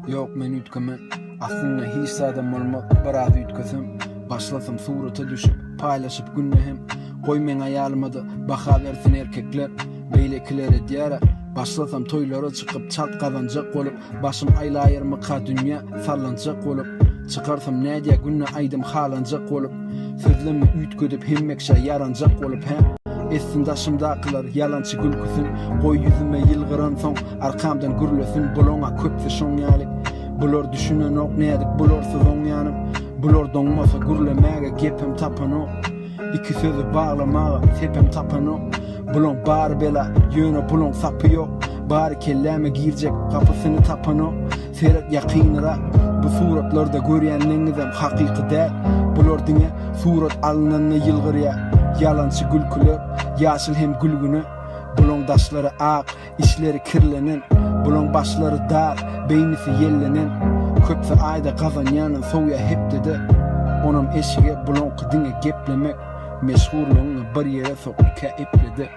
Yok men ütkemen aslında hiç adam olmak baraz ütkesem başlasam surata düşüp paylaşıp günnehem koy men ayalmadı baka versin erkekler beylekilere diyara başlasam toylara çıkıp çat kazanacak olup başım aylayırmı ka dünya sallanacak olup çıkarsam ne diye günne aydım halanacak olup sözlemi ütködüp hemmekşe yaranacak olup hem Essin daşımdakılar yalançı gülküsün Koy yüzüme yılgıran son arkamdan gürlösün Bulona köpse şon yali Bulor düşünen ok nedik bulorsuz on yanım Bulor donmasa gürlemege gepem tapan ok İki sözü bağlamağa tepem tapan ok Bulon bar bela yöne bulon sapı yok Bari kelleme girecek kapısını tapan ok Seyret yakınıra bu suratlarda görýänliňizem hakiki däl Bulor diňe surat alınanny yılgırya Yalançı gülkülür, yaşıl hem gülgünü Bulon daşları ak, işleri kirlenen Bulon başları dar, beynisi yellenen Köpse ayda kazanyanın soğuya hep dedi Onam eşige bulon kıdine geplemek Meşhurluğunu bir yere sokuka epledi